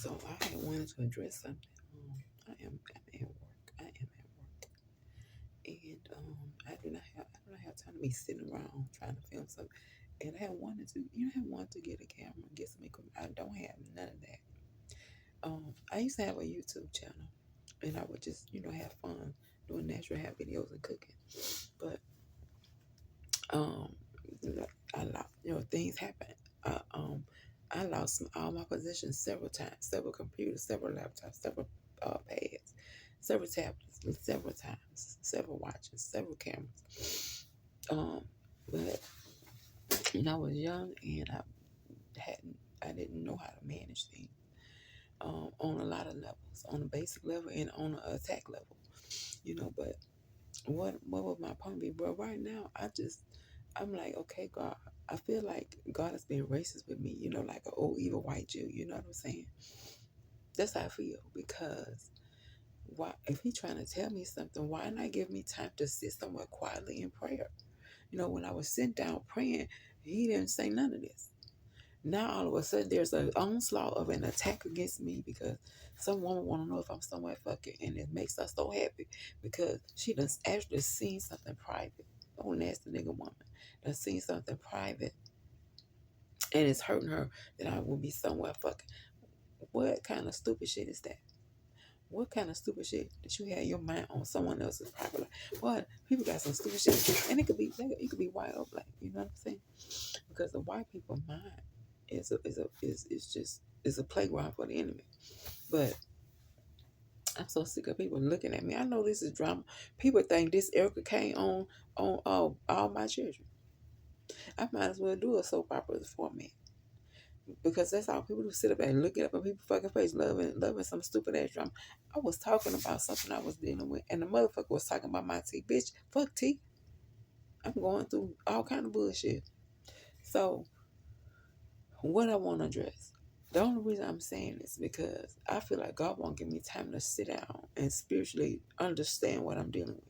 So I had wanted to address something. I'm at work. I am at work, and I do not have time to be sitting around trying to film something. And I had wanted to, I had wanted to get a camera, get some equipment. I don't have none of that. I used to have a YouTube channel, and I would just, have fun doing natural hair videos and cooking. But um, I lost, things happen. I lost all my possessions several times, several computers, several laptops, several pads, several tablets, several times, several watches, several cameras. But I was young and I didn't know how to manage things on a lot of levels, on a basic level and on an attack level, But what would my point be? Bro, right now, I'm like, okay, God, I feel like God has been racist with me, like an old evil white Jew, you know what I'm saying? That's how I feel because why, if He trying to tell me something, why not give me time to sit somewhere quietly in prayer? When I was sitting down praying, He didn't say none of this. Now all of a sudden there's an onslaught of an attack against me because some woman want to know if I'm somewhere fucking, and it makes us so happy because she done actually seen something private. Oh, nasty nigga woman done seen something private, and it's hurting her that I will be somewhere fucking. What kind of stupid shit is that? What kind of stupid shit that you had your mind on someone else's private life? What people got some stupid shit, and it could be white or black. You know what I'm saying? Because the white people mind is a playground for the enemy. But I'm so sick of people looking at me. I know this is drama. People think this Erica came on all my children. I might as well do a soap opera for me. Because that's all people do, sit up and look it up in people's fucking face, loving some stupid ass drama. I was talking about something I was dealing with, and the motherfucker was talking about my tea. Bitch, fuck tea. I'm going through all kind of bullshit. So, what I want to address. The only reason I'm saying this because I feel like God won't give me time to sit down and spiritually understand what I'm dealing with.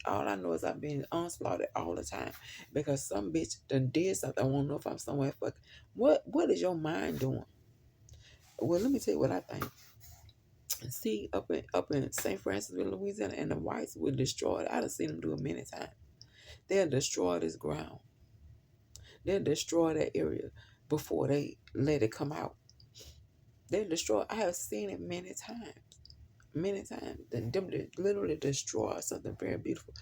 All I know is I've been onslaughted all the time because some bitch done did something. I want to know if I'm somewhere fucking. What is your mind doing? Well, let me tell you what I think. See, up in St. Francisville, Louisiana, and the whites will destroy it. I've seen them do it many times. They'll destroy this ground. They'll destroy that area before they let it come out. They destroy. I have seen it many times. Many times. Them literally destroy something very beautiful.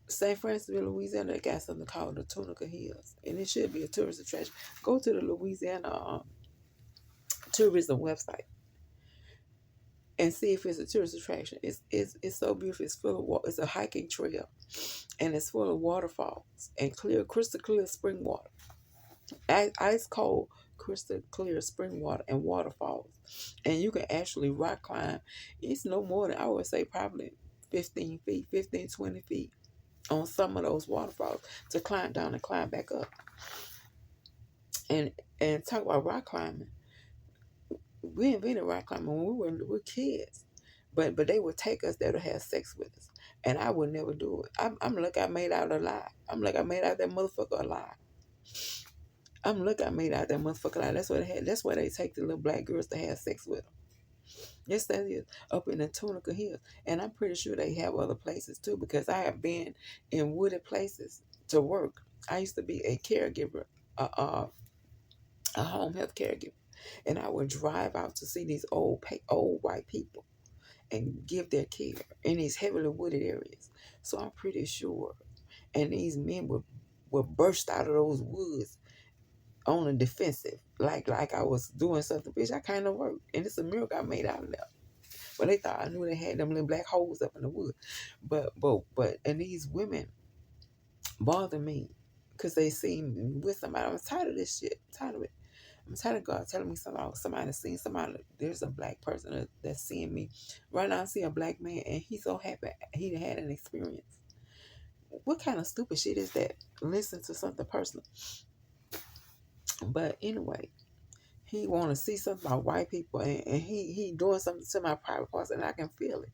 St. Francisville, Louisiana, they got something called the Tunica Hills. And it should be a tourist attraction. Go to the Louisiana tourism website and see if it's a tourist attraction. It's so beautiful. It's full of water. It's a hiking trail. And it's full of waterfalls and crystal clear spring water. Ice cold, crystal clear spring water and waterfalls. And you can actually rock climb. It's no more than, I would say, probably 15 feet, 15, 20 feet on some of those waterfalls to climb down and climb back up. And talk about rock climbing. We invented rock climbing when we were kids. But they would take us there to have sex with us. And I would never do it. I'm like I made out alive. I'm like I made out that motherfucker alive. I'm lucky I made out that motherfucker alive. That's why they take the little black girls to have sex with them. Yes, that is up in the Tunica Hills, and I'm pretty sure they have other places too because I have been in wooded places to work. I used to be a caregiver, a home health caregiver, and I would drive out to see these old white people and give their care in these heavily wooded areas. So I'm pretty sure, and these men would burst out of those woods on a defensive, like I was doing something, bitch. I kind of worked, and it's a miracle I made out of that. But they thought I knew they had them little black holes up in the wood. But and these women bother me because they see me with somebody. I'm tired of this shit. I'm tired of it. I'm tired of God telling me somebody seen somebody. There's a black person that's seeing me. Right now I see a black man and he's so happy he had an experience. What kind of stupid shit is that? Listen to something personal. But anyway, he want to see something about white people and he doing something to my private parts and I can feel it.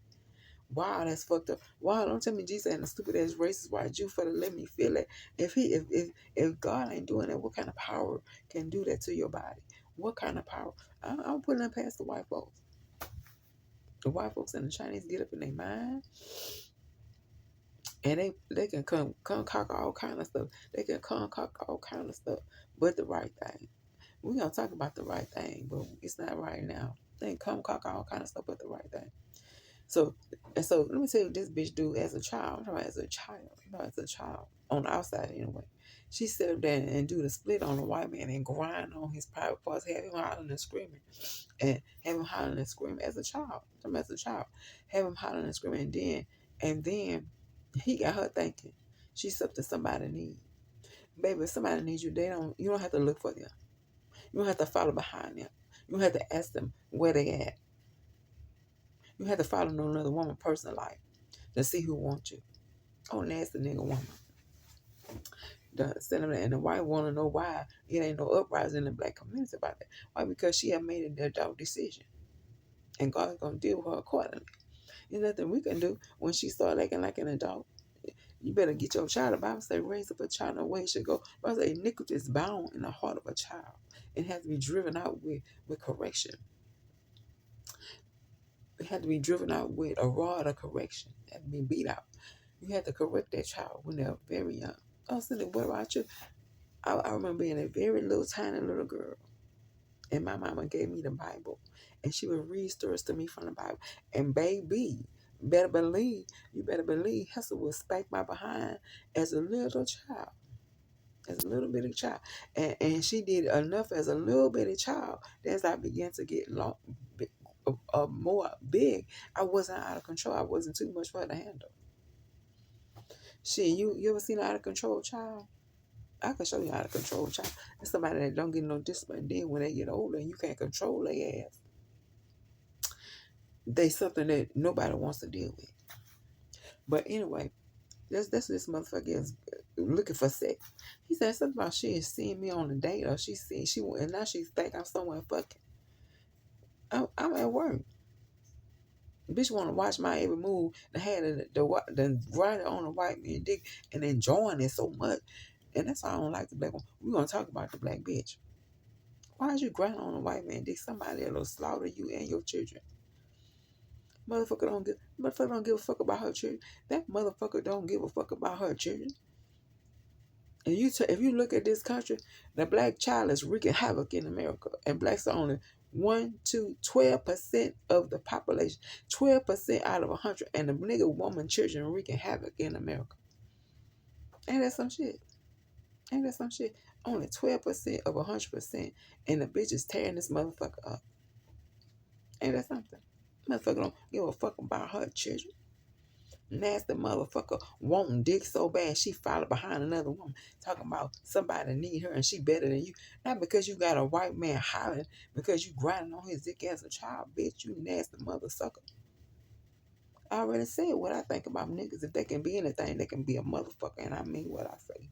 Wow, that's fucked up. Wow, don't tell me Jesus ain't a stupid ass racist white Jew for to let me feel it. If God ain't doing that, what kind of power can do that to your body? What kind of power? I'm putting it past the white folks. The white folks and the Chinese get up in their mind, and they can concoct all kind of stuff. They can concoct all kind of stuff, but the right thing. We're gonna talk about the right thing, but it's not right now. They can concoct all kind of stuff, but the right thing. So let me tell you what this bitch do as a child. I'm talking about as a child. As a child. On the outside anyway. She sit there and do the split on the white man and grind on his private parts, have him hollering and screaming. And have him hollering and screaming as a child. I'm as a child. Have him hollering and screaming, and then he got her thinking she's something somebody needs. Baby, if somebody needs you, you don't have to look for them. You don't have to follow behind them. You don't have to ask them where they at. You have to follow no another woman personal life to see who wants you. Oh, nasty nigga woman. And the white want to know why it ain't no uprising in the black community about that. Why? Because she had made an adult decision. And God's going to deal with her accordingly. There's nothing we can do when she start acting like an adult. You better get your child. The Bible say raise up a child in the way he should go. The Bible say iniquity is bound in the heart of a child. It has to be driven out with correction. It had to be driven out with a rod of correction. It had to be beat out. You had to correct that child when they're very young. I was thinking, what about you? I remember being a very little, tiny little girl. And my mama gave me the Bible. And she would read stories to me from the Bible. And baby, you better believe Hester would spank my behind as a little child. As a little bitty child. And she did enough as a little bitty child that as I began to get more big, I wasn't out of control. I wasn't too much for her to handle. Shit, you ever seen an out of control child? I can show you how to control a child. It's somebody that don't get no discipline. Then when they get older and you can't control their ass, they something that nobody wants to deal with. But anyway, that's this motherfucker is looking for sex. He said something about she is seeing me on a date, or and now she think I'm somewhere fucking. I'm at work. Bitch want to watch my every move. The rider on the white man dick and enjoying it so much. And that's why I don't like the black one. We're gonna talk about the black bitch. Why is you grinding on a white man dick? Somebody that'll slaughter you and your children. Motherfucker don't give a fuck about her children. That motherfucker don't give a fuck about her children. And if you look at this country, the black child is wreaking havoc in America. And blacks are only 12% of the population. 12% out of 100. And the nigga woman children wreaking havoc in America. Ain't that some shit? Ain't that some shit? Only 12% of 100%. And the bitch is tearing this motherfucker up. Ain't that something? Motherfucker don't give a fuck about her children. Nasty motherfucker wanting dick so bad she followed behind another woman talking about somebody need her and she better than you. Not because you got a white man hollering, because you grinding on his dick as a child, bitch. You nasty mother sucker. I already said what I think about niggas. If they can be anything, they can be a motherfucker, and I mean what I say.